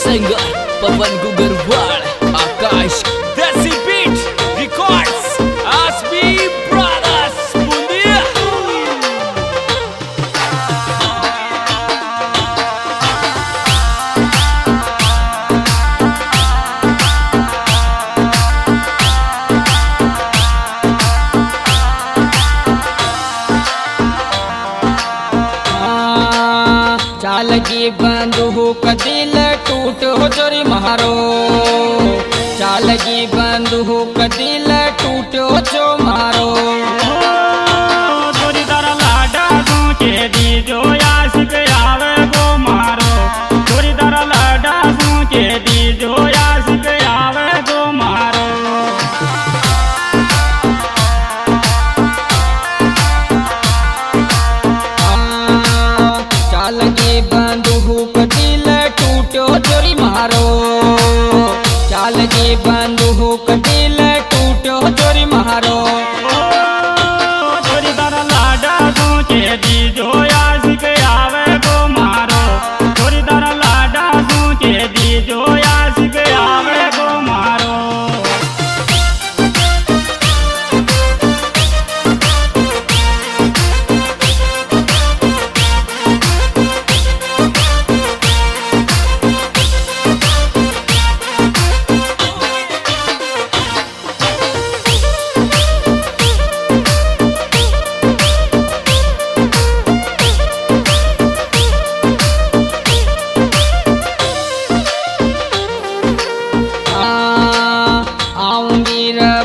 Singer पवन गुगरवाल आकाश देसी beat records आसबी brothers बूंदिया। चालगी बंदूक दिल टूट हो चोरी मारो, चालगी बंदूक दिल टूट हो चो मारो। थोड़ी तरह लाडा सोचे दी जो यासिक आवे वो मारो, थोड़ी तरह लाडा सोचे दी जो यासिक आवे वो मारो। चालगी बंदूक दिल टूटो चोरी मारो, चालगी बंदूक दिल टूटो चोरी मारो। थोड़ी तरह लाडा सोचे दी जो यासिक आवे वो मारो, थोड़ी तरह लाडा सोचे दी जो यासिक आवे वो मारो।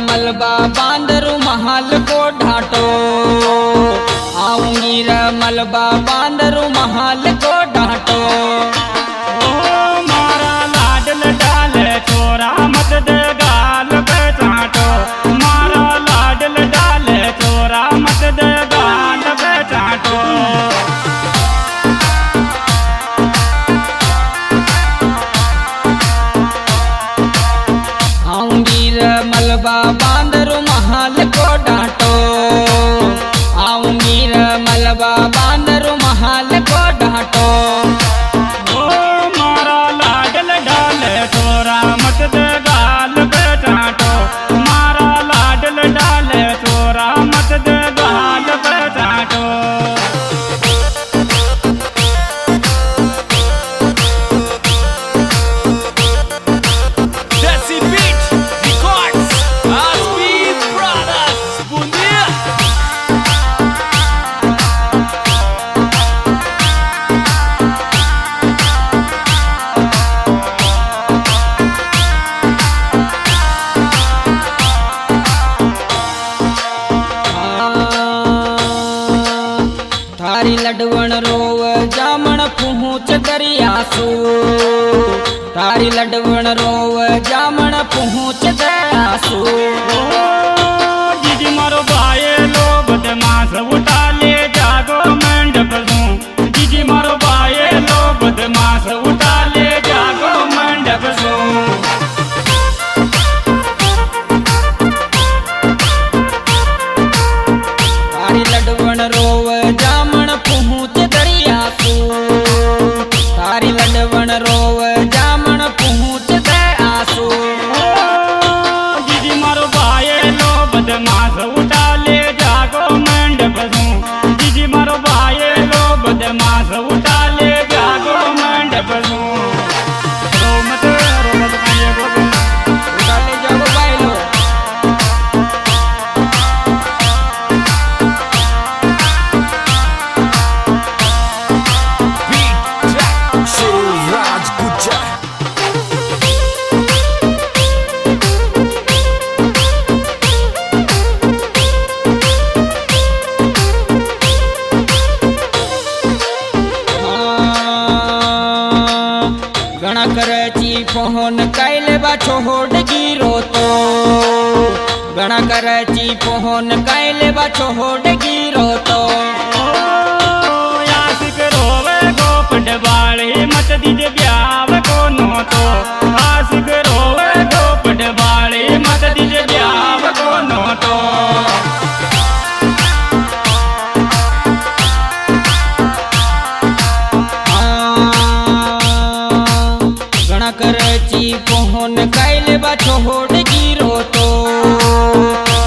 मलबा बांदरू महल को ढाटो, आऊंगी रे मलबा बांदरू महल को ढाटो। ओ मारा लाडल डाल चोरा मत दे गाल पे चाटो, मारा लाडल डाल चोरा मत दे गाल पे चाटो। आऊंगी रे मलबा बांदरू महल को डांटो, आऊंगी रे मलबा बांदरू महल को डांटो। ओ मारा लाडल डाल चोरा मत दे गाल पे चाटो, मारा लाडल डाल चोरा मत दे गाल पे चाटो। देसी बीट रिकॉर्ड्स आसबी ब्रदर्स बूंदिया। थारी लडवण रोव जामण पहुँच दरियासू, थारी लडवण रोव जामण पहुँच दरियासू। जीजी मारो बाये लो बदमाश उठा ले जागो मंडप सू, जीजी मारो बाये लो बदमाश उठा ले जागो मंडप सू। थारी लडवण रोव जामण पहुँच दरियासू, थारी लडवण रोव जामण पहुँच दरियासू। जीजी मारो बाये लो बदमाश उठा ले जागो मंडप सू, जीजी मारो बाये लो बदमाश उठा ले जागो मंडप सू। रो मत काये गो उठा ले जाओ बाइलो। Beat track Shivraj Gujjar. घणा करची फोन कैले बा छोड़ गिरो तो, घणा करची फोन कैले बा छोड़ गिरो तो। यासिक रोवे गोपड बाळे मत दीजे ब्याव को नो तो, आशिक रोवे गोपड बाळे मत दीजे ब्याव को नो तो। घणा करची फोन कैले बा छोड़ गिरो तो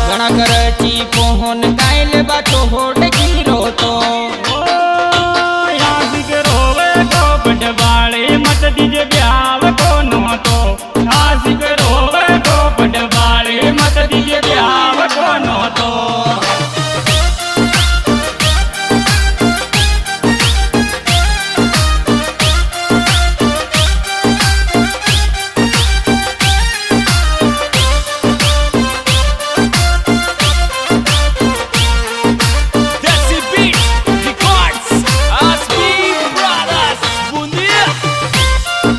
घणा करची फोन कैले बा छोड़ गिरो तो आशिक रोवे को पटवाले मत दीजे ब्याव को नो तो आशिक रोवे को पटवाले मत दीजे ब्याव को नो तो Desi Beat Records Aspi Brothers Bundia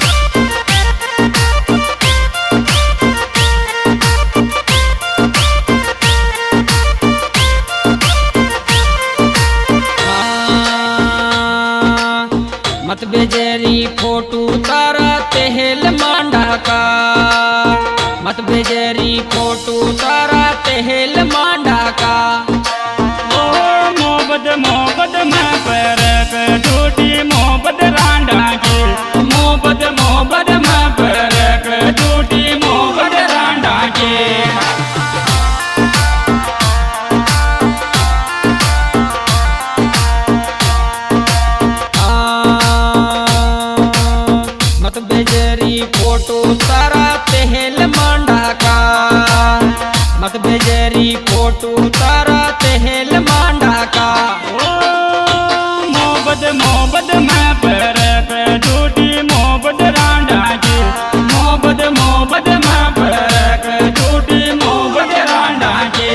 मत बेजेरी फोटू तारा तेल मांडा का मत बेजेरी फोटू तारा तेल मांडा का ओ मोहब्बत मोहब्बत में पैर पे टूटी मोहब्बत रांडा की मोहब्बत मोहब्बत में पैर पे टूटी मोहब्बत रांडा की मत बेजेरी फोटो तारा तेल मांडा का मत बेजेरी फोटो तारा तेल मांडा का ओ मोहब्बत मोहब्बत में पैर पे टूटी मोहब्बत रांडा की मोहब्बत मोहब्बत में पैर पे टूटी मोहब्बत रांडा की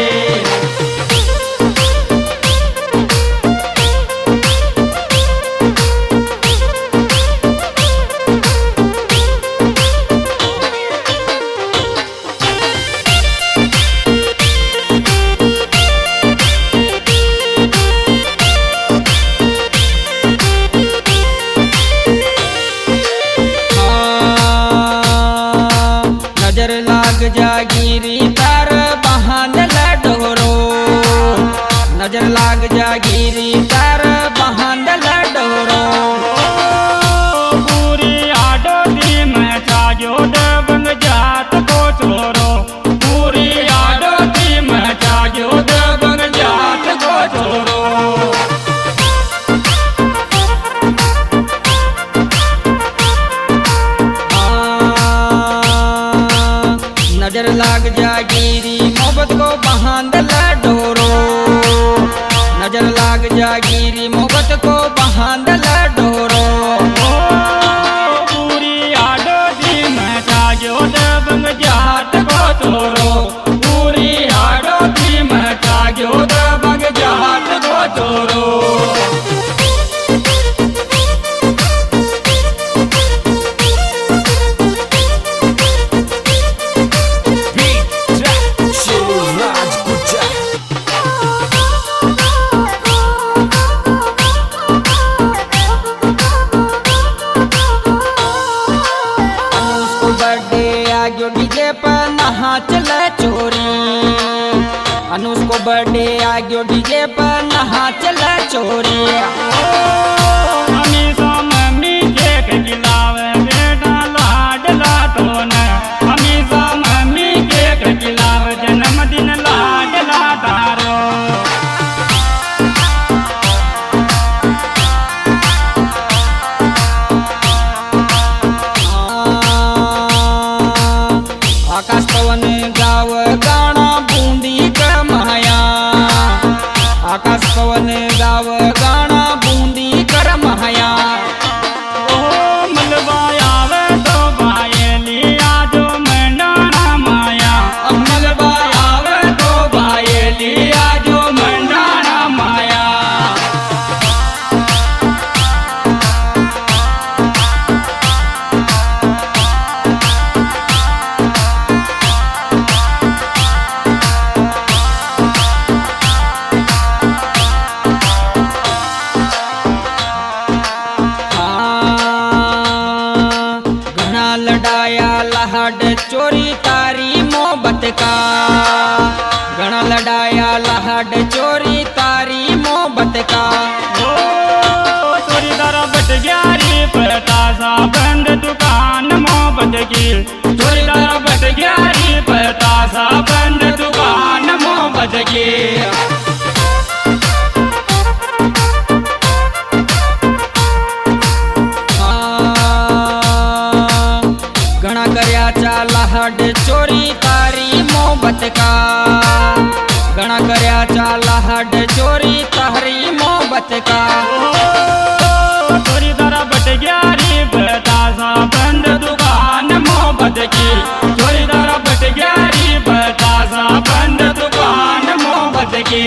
नजर लाग जागिरी तार बहान लडोरो नजर लाग जागिरी तार बहान लडोरो पूरी आडो दी में छाजो दबंग जात को छोरो पूरी आडो दी में छाजो दबंग जात को छोरो नजर लाग जागिरी मोहब्बत को बहान लडोरो नजर लाग जागिरी मोहब्बत को बहान लडोरो ओ पूरी आडो दी में छाजो दबंग जात को छोरो पूरी आडो दी में छाजो दबंग जात को छोरो Beat Track Shivraj Gujar उसको बर्थडे आ गयो डीजे पर नहा चले चोरी अनुष को बर्थडे आ गयो डीजे पर नहा चले चोरी हमेशा मम्मी केक खिलावे बेटा लाडला तो न हमेशा मम्मी केक खिलावे जन्मदिन लाडला तारो आकाश पवन गाव गाना बूंदी कमाया आकाश पवन गाव गाना बूंदी कर माया ओ मलबा आवे तो बायली आजो मंडाना माया मलबा आवे तो बायली आजो मंडाना माया लहाड चोरी तारी मोहब्बत का घना लड़ाया लहाड चोरी तारी मोहब्बत का ओ चोरी दरा बट ग्यारी पता सा बंद दुकान मोहब्बत चोरीदार बट गया रे बतासा बंद दुकान मोहब्बत की घना करया चाला हड चोरी तारी मोहब्बत का घना करया चाला हड चोरी तारी मोहब्बत का चोरीदार बट गया रे बतासा बंद दुकान मोहब्बत की चोरीदार बट गया रे बतासा बंद दुकान मोहब्बत की